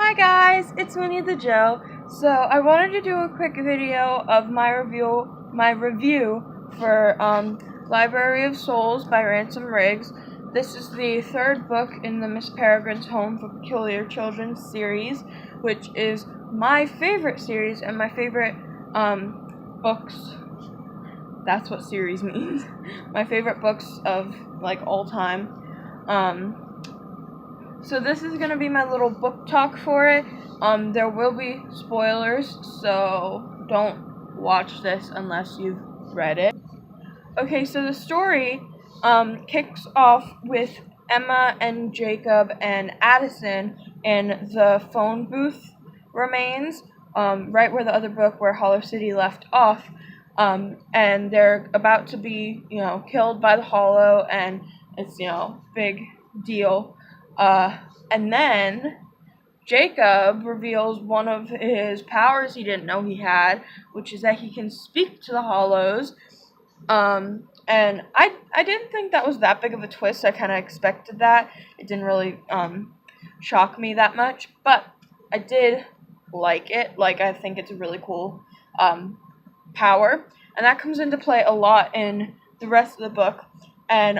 Hi guys, it's Winnie the Joe. So I wanted to do a quick video of my review for Library of Souls by Ransom. This is the third book in the Miss Peregrine's Home for Peculiar Children series, which is my favorite series and my favorite books. That's what series means. My favorite books of like all time. So this is going to be my little book talk for it. There will be spoilers, so don't watch this unless you've read it. Okay, so the story kicks off with Emma and Jacob and Addison in the phone booth remains, right where the other book where Hollow City left off. And they're about to be, killed by the Hollow, and it's, big deal. And then Jacob reveals one of his powers he didn't know he had, which is that he can speak to the Hollows. And I didn't think that was that big of a twist. I kind of expected that. It didn't really shock me that much, but I did like it. Like, I think it's a really cool power, and that comes into play a lot in the rest of the book. And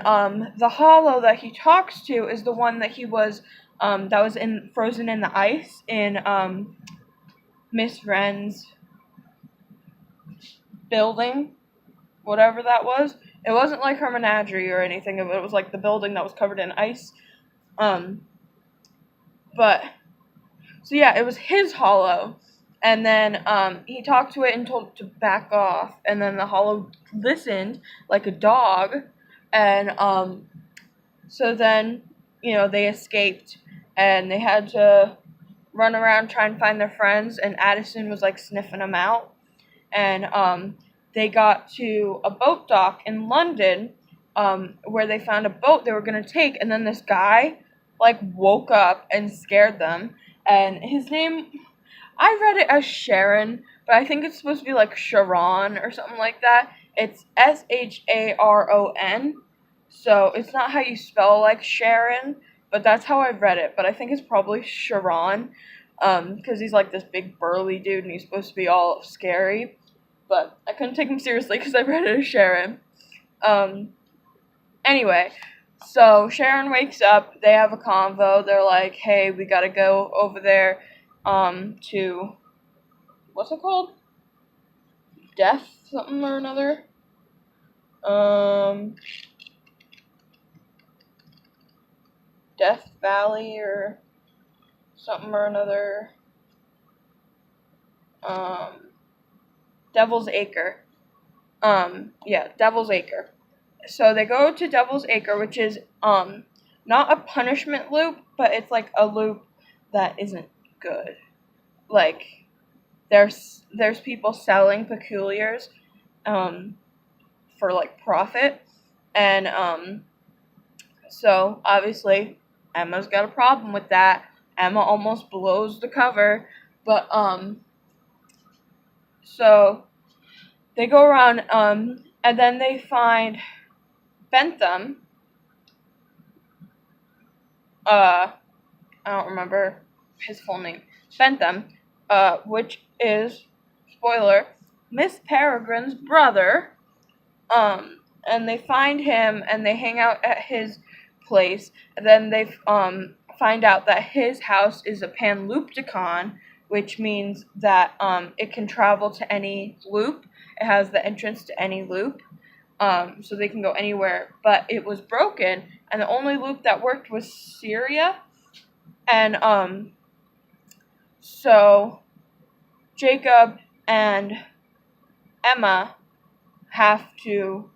the Hollow that he talks to is the one that he was that was frozen in the ice in Miss Wren's building, whatever that was. It wasn't like her menagerie or anything. It was like the building that was covered in ice. But so yeah, it was his Hollow. And then he talked to it and told it to back off. And then the Hollow listened like a dog. And so then, they escaped. And they had to run around, try and find their friends. And Addison was like sniffing them out. And they got to a boat dock in London where they found a boat they were going to take. And then this guy like woke up and scared them. And his name, I read it as Sharon, but I think it's supposed to be like Sharon or something like that. It's Sharon. So it's not how you spell like Sharon, but that's how I read it. But I think it's probably Sharon, because he's like this big burly dude and he's supposed to be all scary. But I couldn't take him seriously because I read it as Sharon. Anyway, so Sharon wakes up. They have a convo. They're like, hey, we gotta go over there to, what's it called? Death something or another? Death Valley or something or another. Devil's Acre. Devil's Acre. So they go to Devil's Acre, which is not a punishment loop, but it's like a loop that isn't good. Like there's people selling peculiars for like profit, and so obviously Emma's got a problem with that. Emma almost blows the cover, but so they go around and then they find Bentham. I don't remember his full name. Bentham, which is, spoiler, Miss Peregrine's brother. And they find him and they hang out at his place. And then they find out that his house is a panloopticon, which means that it can travel to any loop. It has the entrance to any loop. So they can go anywhere. But it was broken, and the only loop that worked was Syria. And so Jacob and Emma have to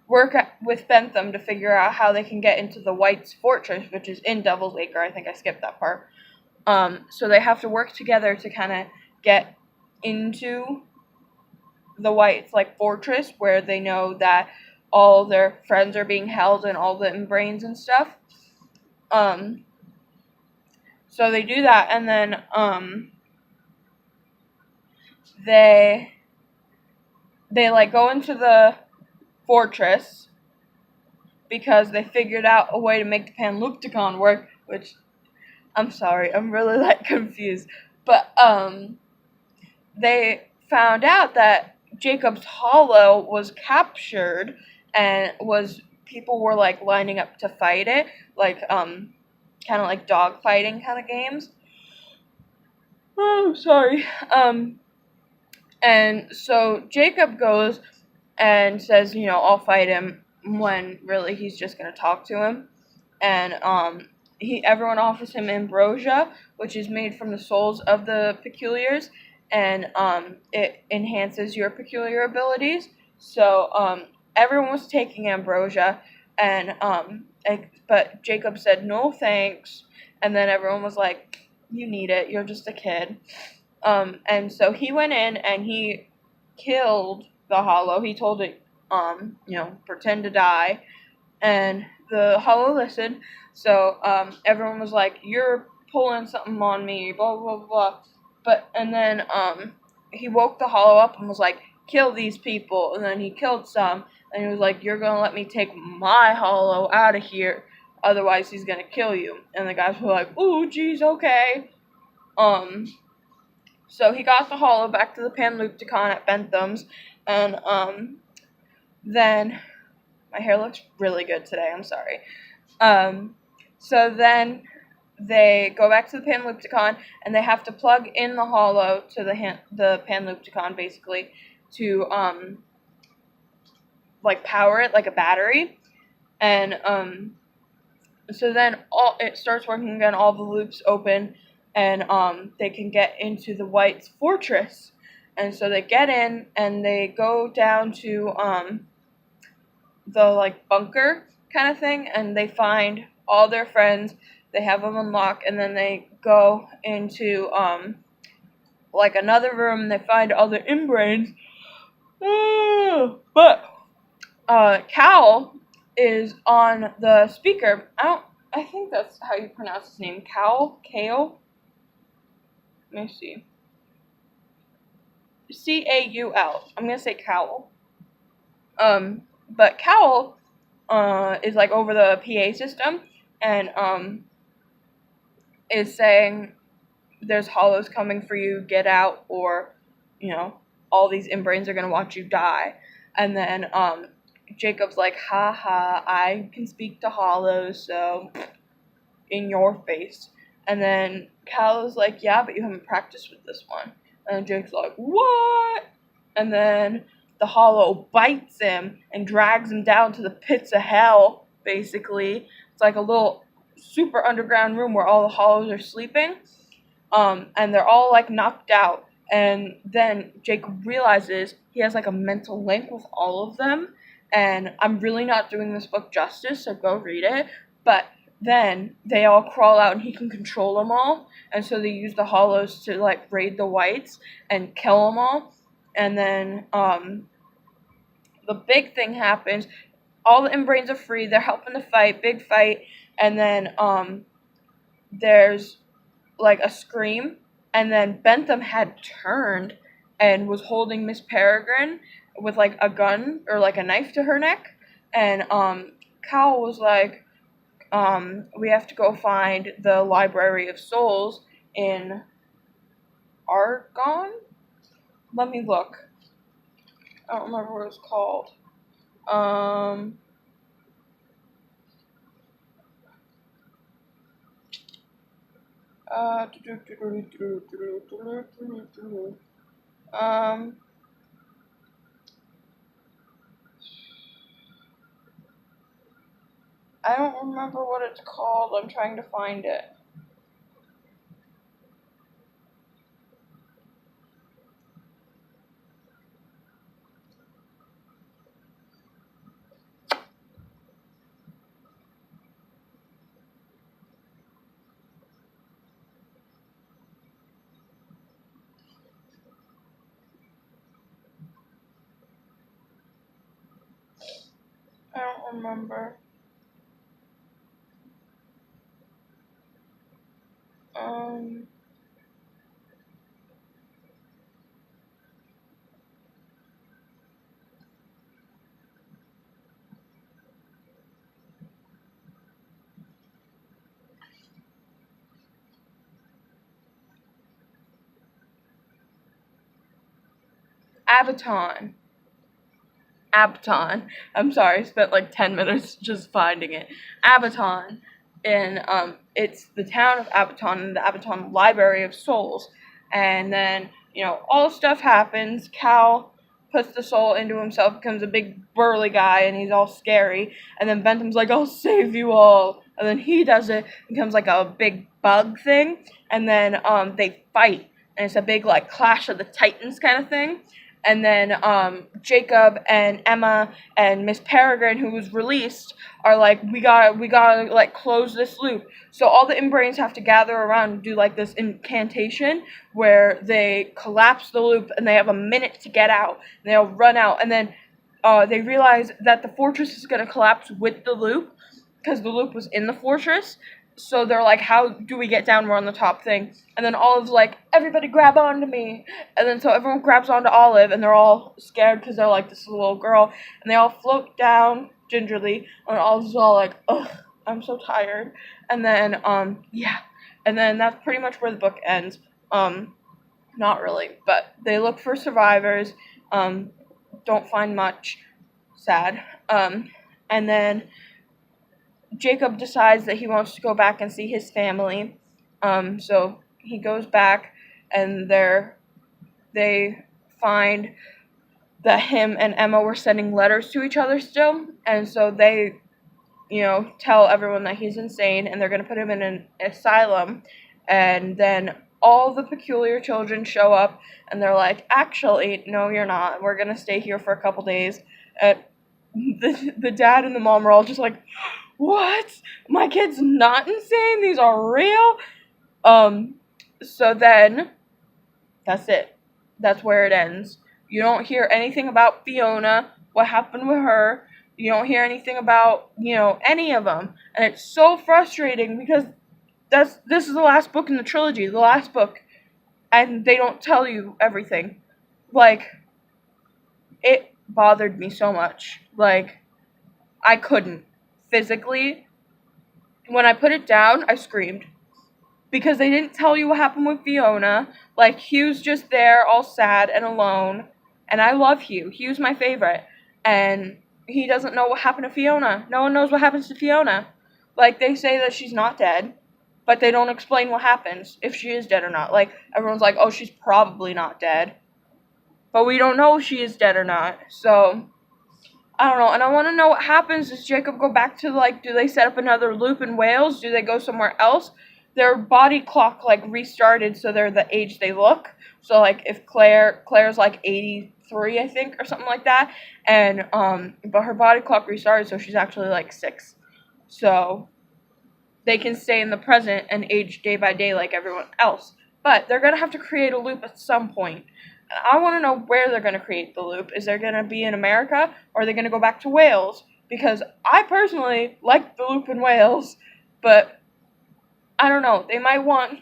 work with Bentham to figure out how they can get into the White's fortress, which is in Devil's Acre. I think I skipped that part. So they have to work together to kind of get into the White's like fortress, where they know that all their friends are being held and all the brains and stuff. So they do that, and then they like go into the fortress because they figured out a way to make the panloopticon work, which I'm sorry, I'm really like confused. But they found out that Jacob's Hollow was captured and people were like lining up to fight it, like kind of like dog fighting kind of games. Oh, sorry. And so Jacob goes and says, I'll fight him, when really he's just gonna talk to him. And everyone offers him ambrosia, which is made from the souls of the peculiars, and it enhances your peculiar abilities. So everyone was taking ambrosia, and but Jacob said no thanks, and then everyone was like, "You need it. You're just a kid." And so he went in and he killed the Hollow. He told it, pretend to die, and the Hollow listened. So everyone was like, "You're pulling something on me," blah blah blah. And then he woke the Hollow up and was like, "Kill these people." And then he killed some, and he was like, "You're gonna let me take my Hollow out of here, otherwise he's gonna kill you." And the guys were like, "Ooh, geez, okay." So he got the Hollow back to the Panloopticon at Bentham's, and then my hair looks really good today. I'm sorry. So then they go back to the Panloopticon, and they have to plug in the Hollow to the Panloopticon, basically, to like power it like a battery. And so then it starts working again. All the loops open, and they can get into the White's fortress. And so they get in, and they go down to the like bunker kind of thing, and they find all their friends. They have them unlocked, and then they go into like another room, and they find all their inbrains. But Cal is on the speaker. I think that's how you pronounce his name. Kale? Let me see. Caul. I'm gonna say Cowl. But Cowl is like over the PA system, and is saying there's hollows coming for you, get out, or all these inbrains are gonna watch you die. And then Jacob's like, ha ha, I can speak to hollows, so in your face. And then Cal is like, yeah, but you haven't practiced with this one. And Jake's like, what? And then the hollow bites him and drags him down to the pits of hell, basically. It's like a little super underground room where all the hollows are sleeping. And they're all like knocked out. And then Jake realizes he has like a mental link with all of them. And I'm really not doing this book justice, so go read it. But then they all crawl out and he can control them all. And so they use the hollows to like raid the Whites and kill them all. And then the big thing happens. All the inbrains are free. They're helping to fight. Big fight. And then there's like a scream. And then Bentham had turned and was holding Miss Peregrine with like a gun or like a knife to her neck. And Cal was like, we have to go find the Library of Souls in Argonne? Let me look. I don't remember what it's called. I don't remember what it's called. I'm trying to find it. I don't remember. Abaton. Abaton. I'm sorry, I spent like 10 minutes just finding it. Abaton. And it's the town of Abaton and the Abaton Library of Souls. And then, all stuff happens. Cal puts the soul into himself, becomes a big burly guy, and he's all scary. And then Bentham's like, I'll save you all. And then he does it, becomes like a big bug thing. And then they fight. And it's a big like Clash of the Titans kind of thing. And then Jacob and Emma and Miss Peregrine, who was released, are like, we gotta like close this loop. So all the inbrains have to gather around and do like this incantation where they collapse the loop and they have a minute to get out. And they'll run out, and then they realize that the fortress is gonna collapse with the loop because the loop was in the fortress. So they're like, how do we get down? We're on the top thing. And then Olive's like, everybody grab onto me. And then so everyone grabs onto Olive, and they're all scared because they're like, this is a little girl. And they all float down gingerly. And Olive's all like, ugh, I'm so tired. And then, yeah. And then that's pretty much where the book ends. Not really. But they look for survivors. Don't find much. Sad. And then Jacob decides that he wants to go back and see his family. So he goes back, and they find that him and Emma were sending letters to each other still. And so they, tell everyone that he's insane, and they're going to put him in an asylum. And then all the peculiar children show up, and they're like, actually, no, you're not. We're going to stay here for a couple days. The dad and the mom are all just like, what? My kid's not insane? These are real? So then, that's it. That's where it ends. You don't hear anything about Fiona, what happened with her. You don't hear anything about, any of them. And it's so frustrating because this is the last book in the trilogy, the last book. And they don't tell you everything. Like, it bothered me so much. Like, I couldn't. Physically, when I put it down, I screamed. Because they didn't tell you what happened with Fiona. Like, Hugh's just there, all sad and alone. And I love Hugh. Hugh's my favorite. And he doesn't know what happened to Fiona. No one knows what happens to Fiona. Like, they say that she's not dead, but they don't explain what happens, if she is dead or not. Like, everyone's like, oh, she's probably not dead. But we don't know if she is dead or not. So, I don't know. And I want to know what happens. Does Jacob go back to, like, do they set up another loop in Wales? Do they go somewhere else? Their body clock, like, restarted, so they're the age they look. So, like, if Claire's, like, 83, I think, or something like that. And, but her body clock restarted, so she's actually, like, 6. So, they can stay in the present and age day by day like everyone else. But they're going to have to create a loop at some point. And I want to know where they're going to create the loop. Is there going to be in America, or are they going to go back to Wales? Because I personally like the loop in Wales, but I don't know. They might want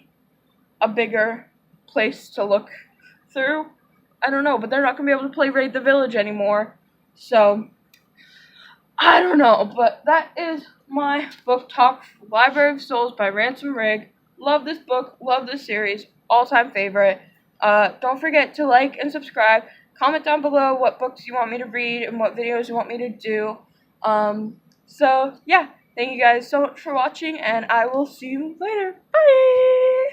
a bigger place to look through. I don't know, but they're not going to be able to play Raid the Village anymore. So, I don't know, but that is my book talk, Library of Souls by Ransom Rig. Love this book, love this series, all-time favorite. Don't forget to like and subscribe. Comment down below what books you want me to read and what videos you want me to do. So, yeah. Thank you guys so much for watching, and I will see you later. Bye!